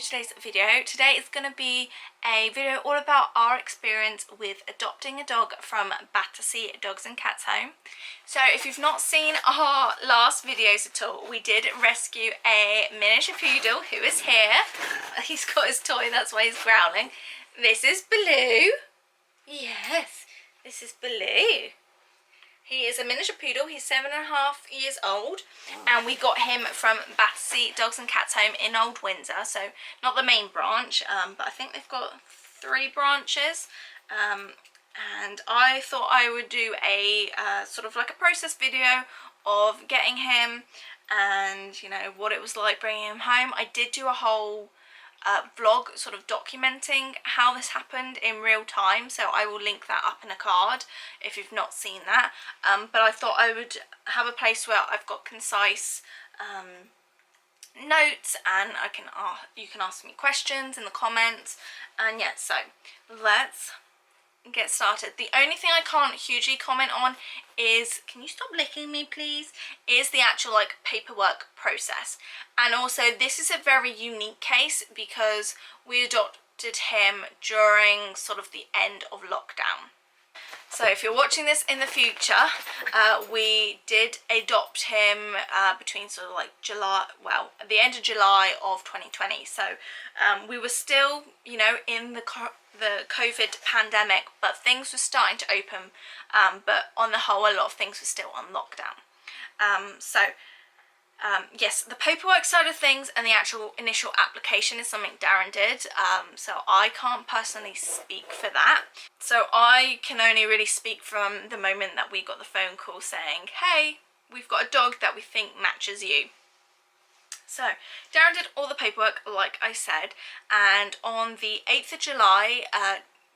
to today's video. Today is going to be a video all about our experience with adopting a dog from Battersea Dogs and Cats Home. So if you've not seen our last videos at all, we did rescue a miniature poodle who is here. He's got his toy, that's why he's growling. This is Baloo. Yes, this is Baloo. He is a miniature poodle. He's 7.5 years old, and we got him from Battersea Dogs and Cats Home in Old Windsor. So not the main branch, but I think they've got 3 branches. And I thought I would do a sort of like a process video of getting him, and you know what it was like bringing him home. I did do a whole vlog sort of documenting how this happened in real time, so I will link that up in a card if you've not seen that. But I thought I would have a place where I've got concise notes, and you can ask me questions in the comments. And yeah, so let's get started. The only thing I can't hugely comment on is, can you stop licking me please, is the actual like paperwork process. And also this is a very unique case because we adopted him during sort of the end of lockdown. So if you're watching this in the future, we did adopt him between sort of like July, well, at the end of July of 2020. So we were still, you know, in the COVID pandemic, but things were starting to open. But on the whole, a lot of things were still on lockdown. Yes, the paperwork side of things and the actual initial application is something Darren did, so I can't personally speak for that. So I can only really speak from the moment that we got the phone call saying, hey, we've got a dog that we think matches you. So Darren did all the paperwork like I said, and on the 8th of July,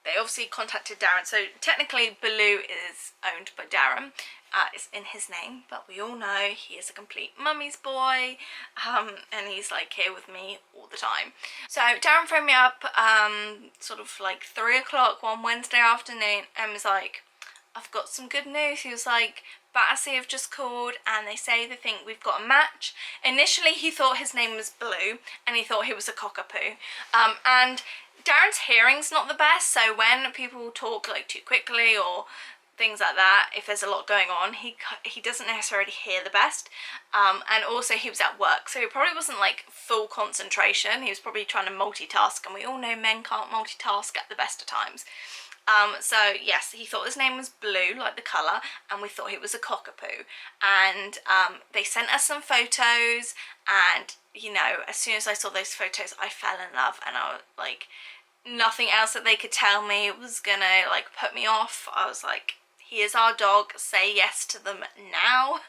they obviously contacted Darren. So technically Baloo is owned by Darren. It's in his name, but we all know he is a complete mummy's boy, and he's like here with me all the time. So Darren phoned me up sort of like 3 o'clock one Wednesday afternoon and was like, I've got some good news. He was like, Battersea have just called and they say they think we've got a match. Initially he thought his name was Baloo and he thought he was a cockapoo, and Darren's hearing's not the best, so when people talk like too quickly or things like that, if there's a lot going on, he doesn't necessarily hear the best. And also he was at work, so he probably wasn't like full concentration. He was probably trying to multitask, and we all know men can't multitask at the best of times. So yes, he thought his name was Blue, like the colour, and we thought he was a cockapoo. And they sent us some photos, and you know, as soon as I saw those photos I fell in love, and I was like, nothing else that they could tell me was gonna like put me off. I was like, he is our dog, say yes to them now.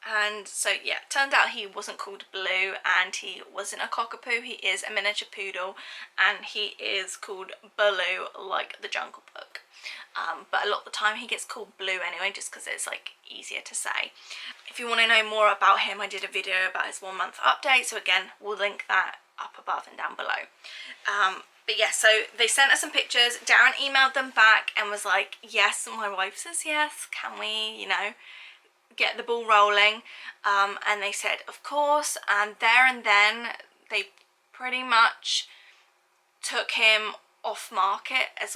And so yeah, turned out he wasn't called Baloo and he wasn't a cockapoo. He is a miniature poodle and he is called Baloo, like the Jungle Book. But a lot of the time he gets called Blue anyway, just because it's like easier to say. If you want to know more about him, I did a video about his 1 month update, so again we'll link that up above and down below. But yeah, so they sent us some pictures. Darren emailed them back and was like, yes, and my wife says yes, can we, you know, get the ball rolling? And they said of course, and there and then they pretty much took him off market as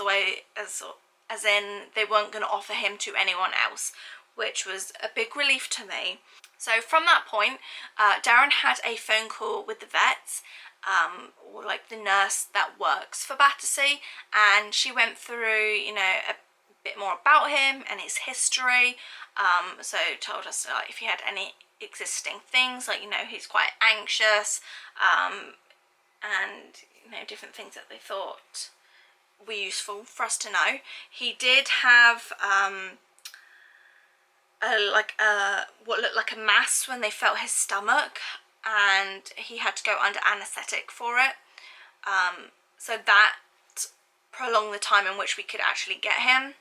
in they weren't going to offer him to anyone else, which was a big relief to me. So from that point, Darren had a phone call with the vets, or like the nurse that works for Battersea, and she went through, you know, a bit more about him and his history. So told us like if he had any existing things, like, you know, he's quite anxious, and you know, different things that they thought were useful for us to know. He did have what looked like a mass when they felt his stomach, and he had to go under anaesthetic for it. So that prolonged the time in which we could actually get him,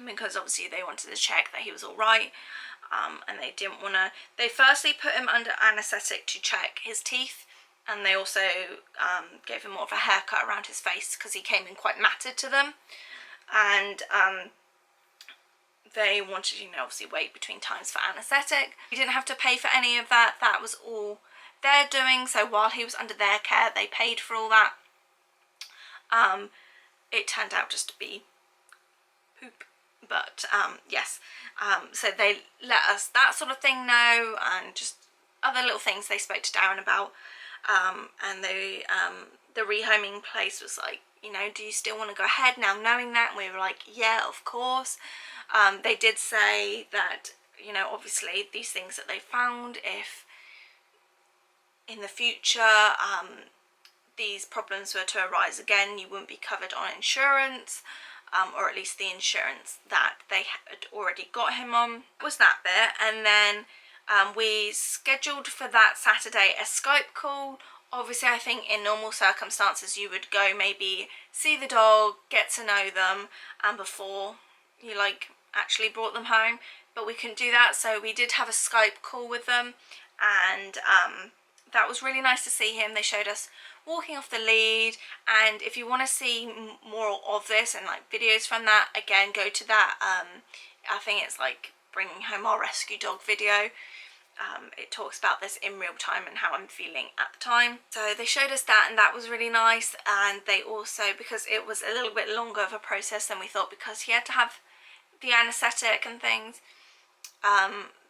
because obviously they wanted to check that he was all right, and they didn't want to. They firstly put him under anaesthetic to check his teeth, and they also gave him more of a haircut around his face because he came in quite matted to them. And they wanted, you know, obviously wait between times for anaesthetic. You didn't have to pay for any of that. That was all they're doing. So while he was under their care, they paid for all that. It turned out just to be poop, but yes, so they let us that sort of thing know, and just other little things they spoke to Darren about, and the rehoming place was like, you know, do you still want to go ahead now knowing that? And we were like, yeah, of course. They did say that, you know, obviously these things that they found, if in the future these problems were to arise again, you wouldn't be covered on insurance, or at least the insurance that they had already got him on. Was that bit. And then we scheduled for that Saturday a Skype call. Obviously, I think in normal circumstances you would go maybe see the dog, get to know them, and before you like actually brought them home, but we couldn't do that, so we did have a Skype call with them, and that was really nice to see him. They showed us walking off the lead, and if you want to see more of this and like videos from that, again, go to that I think it's like bringing home our rescue dog video. It talks about this in real time and how I'm feeling at the time. So they showed us that, and that was really nice. And they also, because it was a little bit longer of a process than we thought, because he had to have the anaesthetic and things,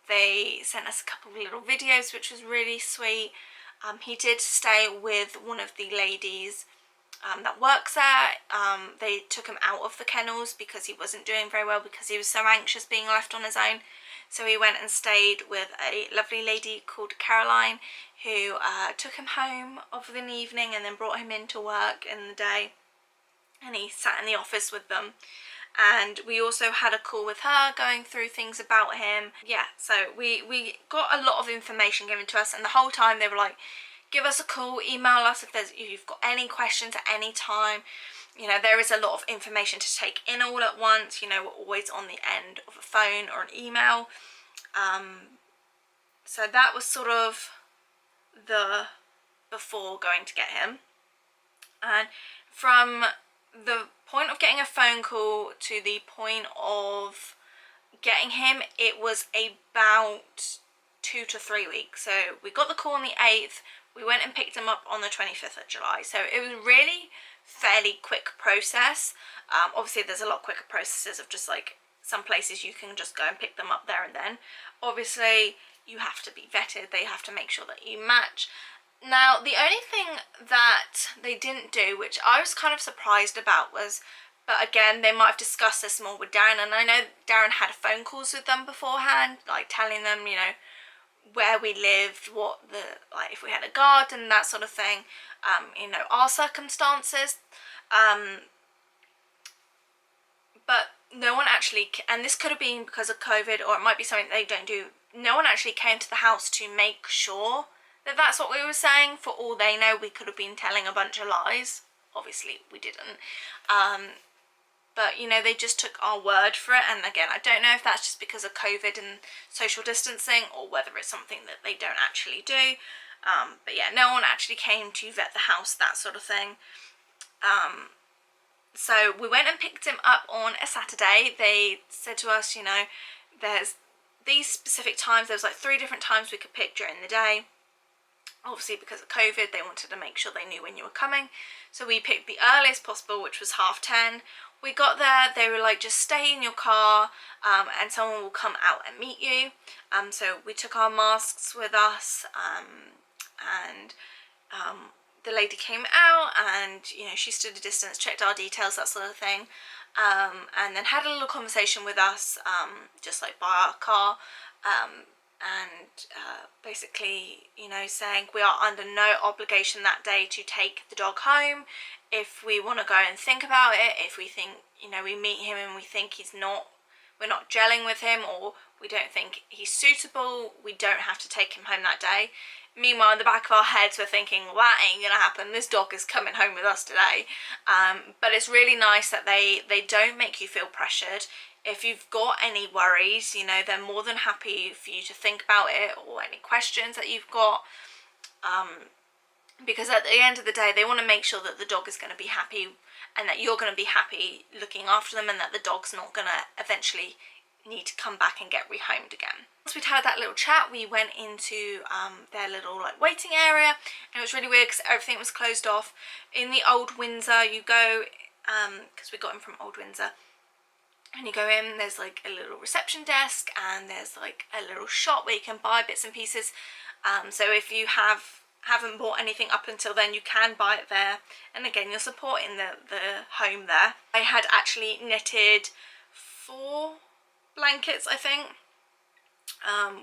they sent us a couple of little videos, which was really sweet. He did stay with one of the ladies that works there. They took him out of the kennels because he wasn't doing very well, because he was so anxious being left on his own. So he went and stayed with a lovely lady called Caroline, who took him home of an evening and then brought him into work in the day, and he sat in the office with them. And we also had a call with her going through things about him. Yeah, so we got a lot of information given to us, and the whole time they were like, give us a call, email us if you've got any questions at any time. You know, there is a lot of information to take in all at once. You know, we're always on the end of a phone or an email. So that was sort of the before going to get him. And from the point of getting a phone call to the point of getting him, it was about 2 to 3 weeks. So we got the call on the 8th. We went and picked him up on the 25th of July. So it was really fairly quick process. Obviously there's a lot quicker processes of just like some places you can just go and pick them up there and then. Obviously you have to be vetted. They have to make sure that you match. Now, the only thing that they didn't do, which I was kind of surprised about, was, but again, they might have discussed this more with Darren, and I know Darren had phone calls with them beforehand, like telling them, you know, where we lived, what the, like if we had a garden, that sort of thing, you know, our circumstances, but no one actually, and this could have been because of COVID, or it might be something they don't do, no one actually came to the house to make sure that that's what we were saying. For all they know, we could have been telling a bunch of lies. Obviously we didn't, but you know, they just took our word for it. And again, I don't know if that's just because of COVID and social distancing, or whether it's something that they don't actually do, but yeah, no one actually came to vet the house, that sort of thing. So we went and picked him up on a Saturday. They said to us, you know, there's these specific times, there was like 3 different times we could pick during the day. Obviously because of COVID, they wanted to make sure they knew when you were coming. So we picked the earliest possible, which was 10:30. We got there, they were like, just stay in your car, and someone will come out and meet you. So we took our masks with us, and the lady came out, and you know, she stood a distance, checked our details, that sort of thing, and then had a little conversation with us, just like by our car, and basically, you know, saying we are under no obligation that day to take the dog home. If we want to go and think about it, if we think, you know, we meet him and we think we're not gelling with him, or we don't think he's suitable, we don't have to take him home that day. Meanwhile, in the back of our heads, we're thinking, well, that ain't gonna happen, this dog is coming home with us today. But it's really nice that they don't make you feel pressured. If you've got any worries, you know, they're more than happy for you to think about it, or any questions that you've got, because at the end of the day, they want to make sure that the dog is going to be happy, and that you're going to be happy looking after them, and that the dog's not going to eventually need to come back and get rehomed again. Once we'd had that little chat, we went into their little like waiting area, and it was really weird because everything was closed off. In the old Windsor, you go, because we got him from old Windsor, and you go in, there's like a little reception desk, and there's like a little shop where you can buy bits and pieces. So if you haven't bought anything up until then, you can buy it there, and again, you're supporting the home there. I had actually knitted 4 blankets, I think,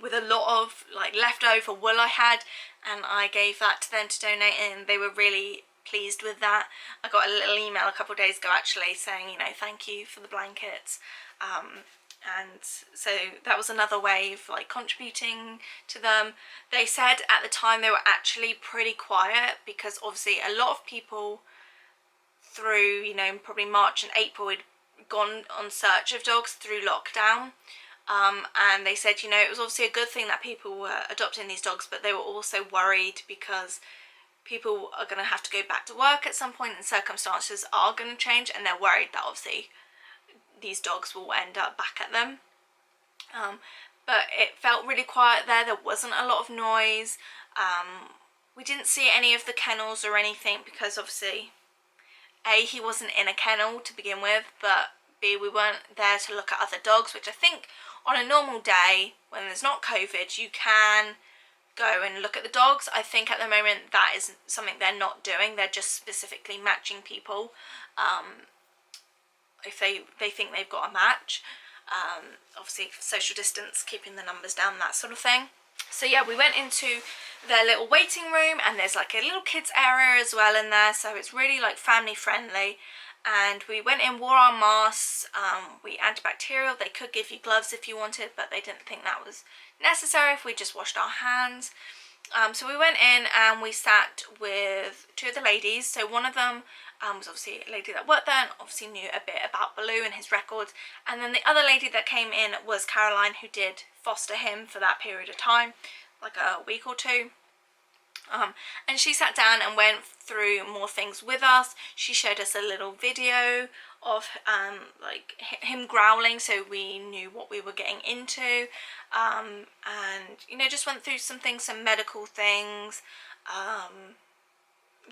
with a lot of like leftover wool I had, and I gave that to them to donate, and they were really pleased with that. I got a little email a couple of days ago actually saying, you know, thank you for the blankets, and so that was another way of like contributing to them. They said at the time they were actually pretty quiet because obviously a lot of people through, you know, probably March and April had gone on search of dogs through lockdown, and they said, you know, it was obviously a good thing that people were adopting these dogs, but they were also worried because people are going to have to go back to work at some point and circumstances are going to change, and they're worried that obviously these dogs will end up back at them. But it felt really quiet there. There wasn't a lot of noise. We didn't see any of the kennels or anything because obviously A, he wasn't in a kennel to begin with, but B, we weren't there to look at other dogs, which I think on a normal day when there's not COVID you can go and look at the dogs. I think at the moment that is something they're not doing. They're just specifically matching people if they think they've got a match. Obviously social distance, keeping the numbers down, that sort of thing. So yeah, we went into their little waiting room, and there's like a little kids area as well in there, so it's really like family friendly. And we went in, wore our masks, we antibacterial. They could give you gloves if you wanted, but they didn't think that was necessary if we just washed our hands. So we went in and we sat with 2 of the ladies. So one of them was obviously a lady that worked there and obviously knew a bit about Baloo and his records, and then the other lady that came in was Caroline, who did foster him for that period of time, like a week or 2. And she sat down and went through more things with us. She showed us a little video of like him growling, so we knew what we were getting into, and you know, just went through some things, some medical things.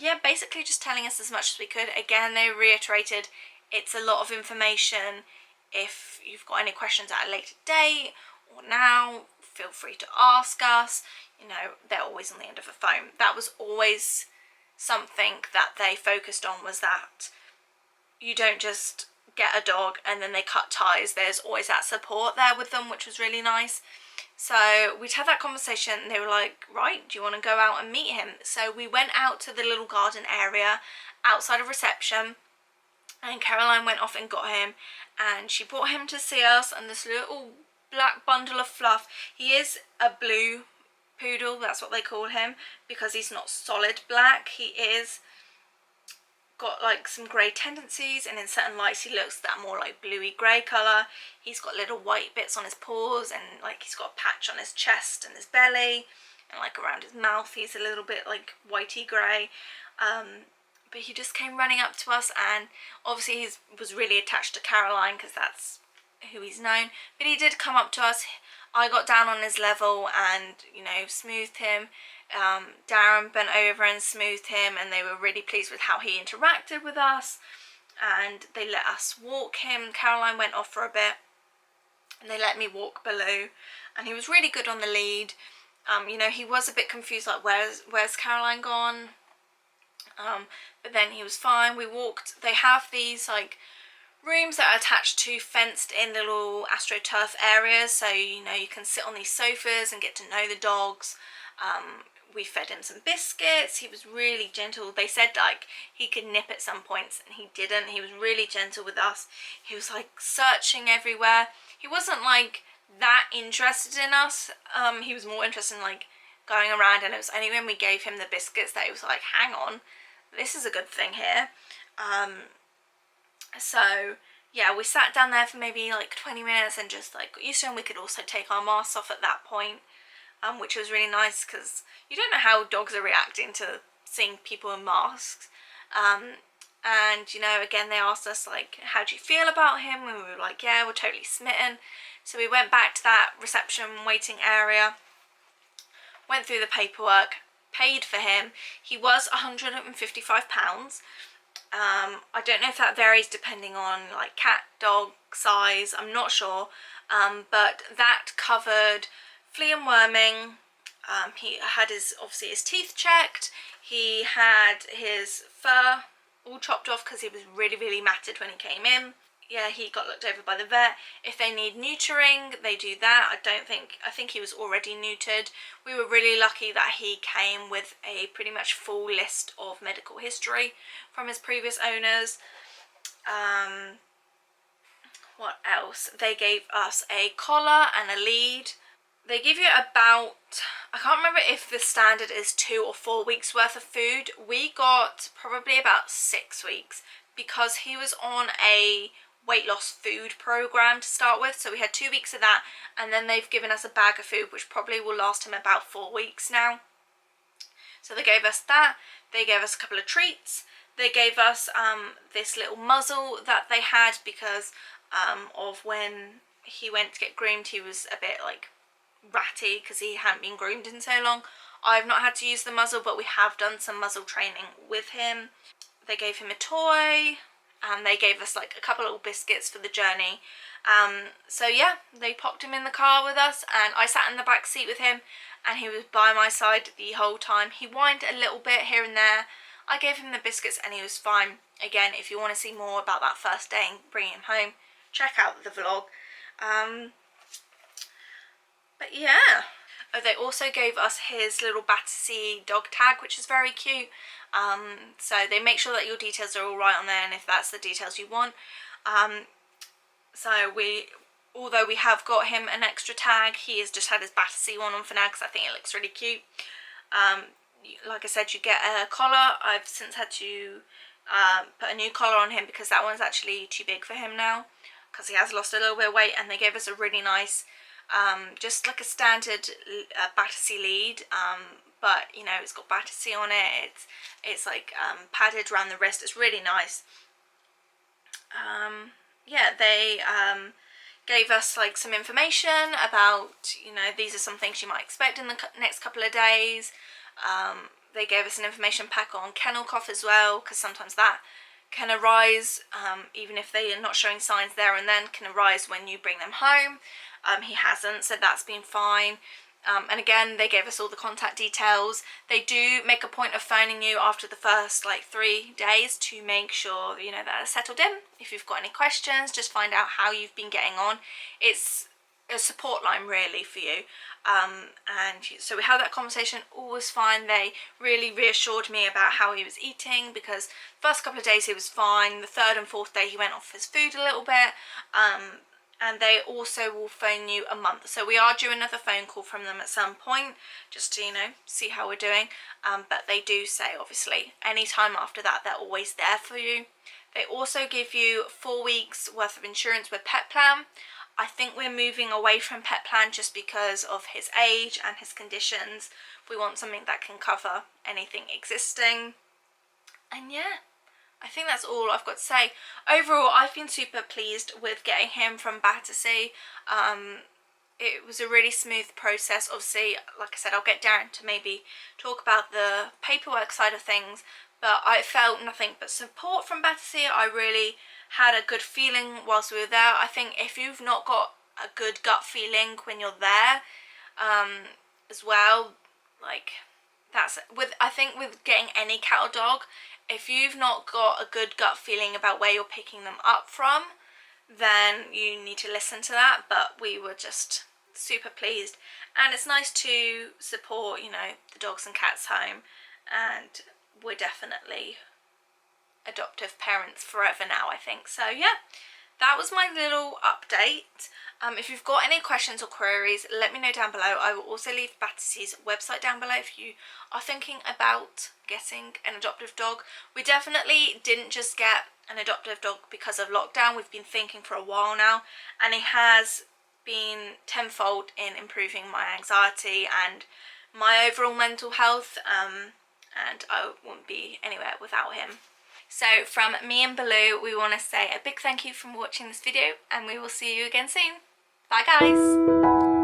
Yeah, basically just telling us as much as we could. Again, they reiterated it's a lot of information. If you've got any questions at a later date or now, feel free to ask us. You know, they're always on the end of a phone. That was always something that they focused on, was that you don't just get a dog and then they cut ties. There's always that support there with them, which was really nice. So we'd had that conversation and they were like, right, do you want to go out and meet him? So we went out to the little garden area outside of reception, and Caroline went off and got him, and she brought him to see us, and this little black bundle of fluff. He is a blue poodle, that's what they call him, because he's not solid black. He is got like some grey tendencies, and in certain lights he looks that more like bluey grey colour. He's got little white bits on his paws, and like he's got a patch on his chest and his belly, and like around his mouth he's a little bit like whitey grey. But he just came running up to us, and obviously he was really attached to Caroline because that's who he's known. But he did come up to us. I got down on his level and, you know, smoothed him. Darren bent over and smoothed him, and they were really pleased with how he interacted with us, and they let us walk him. Caroline went off for a bit and they let me walk Baloo, and he was really good on the lead. You know, he was a bit confused, like where's Caroline gone, but then he was fine. We walked, they have these like rooms that are attached to fenced in little astroturf areas, so you know, you can sit on these sofas and get to know the dogs. We fed him some biscuits. He was really gentle. They said like he could nip at some points, and he didn't. He was really gentle with us. He was like searching everywhere. He wasn't like that interested in us. He was more interested in like going around, and it was only when we gave him the biscuits that he was like, hang on, this is a good thing here. So yeah, we sat down there for maybe like 20 minutes and just like got used to him. We could also take our masks off at that point, which was really nice because you don't know how dogs are reacting to seeing people in masks. And, you know, again, they asked us, like, how do you feel about him? And we were like, yeah, we're totally smitten. So we went back to that reception waiting area, went through the paperwork, paid for him. He was £155. I don't know if that varies depending on, like, cat, dog size, I'm not sure. But that covered flea and worming. He had obviously his teeth checked. He had his fur all chopped off because he was really, really matted when he came in. Yeah, he got looked over by the vet. If they need neutering, they do that. I think he was already neutered. We were really lucky that he came with a pretty much full list of medical history from his previous owners. What else? They gave us a collar and a lead. They give you about, I can't remember if the standard is 2 or 4 weeks worth of food. We got probably about 6 weeks because he was on a weight loss food program to start with. So we had 2 weeks of that, and then they've given us a bag of food which probably will last him about 4 weeks now. So they gave us that. They gave us a couple of treats. They gave us this little muzzle that they had because of when he went to get groomed, he was a bit like ratty because he hadn't been groomed in so long. I've not had to use the muzzle, but we have done some muzzle training with him. They gave him a toy, and they gave us like a couple of little biscuits for the journey. So yeah, they popped him in the car with us, and I sat in the back seat with him, and he was by my side the whole time. He whined a little bit here and there. I gave him the biscuits and he was fine. Again, if you want to see more about that first day and bringing him home, check out the vlog. But yeah. Oh, they also gave us his little Battersea dog tag, which is very cute. So they make sure that your details are all right on there, and if that's the details you want. So although we have got him an extra tag, he has just had his Battersea one on for now because I think it looks really cute. Like I said, you get a collar. I've since had to put a new collar on him because that one's actually too big for him now because he has lost a little bit of weight, and they gave us a really nice just like a standard Battersea lead, but you know, it's got Battersea on it. It's like padded around the wrist. It's really nice. Yeah, they gave us like some information about, you know, these are some things you might expect in the next couple of days. They gave us an information pack on kennel cough as well, because sometimes that can arise, even if they are not showing signs there and then, can arise when you bring them home. He hasn't, so that's been fine. And again, they gave us all the contact details. They do make a point of phoning you after the first like 3 days to make sure, you know, that it's settled in. If you've got any questions, just find out how you've been getting on. It's a support line really for you. And so we had that conversation, all was fine. They really reassured me about how he was eating, because first couple of days he was fine. The third and fourth day he went off his food a little bit. And they also will phone you a month. So we are due another phone call from them at some point, just to, you know, see how we're doing. But they do say, obviously, any time after that, they're always there for you. They also give you 4 weeks worth of insurance with Pet Plan. I think we're moving away from Pet Plan just because of his age and his conditions. We want something that can cover anything existing. And yeah, I think that's all I've got to say. Overall, I've been super pleased with getting him from Battersea. It was a really smooth process. Obviously, like I said, I'll get Darren to maybe talk about the paperwork side of things, but I felt nothing but support from Battersea. I really had a good feeling whilst we were there. I think if you've not got a good gut feeling when you're there, as well, like that's I think with getting any cat or dog, if you've not got a good gut feeling about where you're picking them up from, then you need to listen to that. But we were just super pleased, and it's nice to support, you know, the dogs and cats home, and we're definitely adoptive parents forever now, I think. So yeah, that was my little update. If you've got any questions or queries, let me know down below. I will also leave Battersea's website down below if you are thinking about getting an adoptive dog. We definitely didn't just get an adoptive dog because of lockdown. We've been thinking for a while now, and it has been tenfold in improving my anxiety and my overall mental health, and I wouldn't be anywhere without him. So from me and Baloo, we want to say a big thank you for watching this video, and we will see you again soon. Bye guys!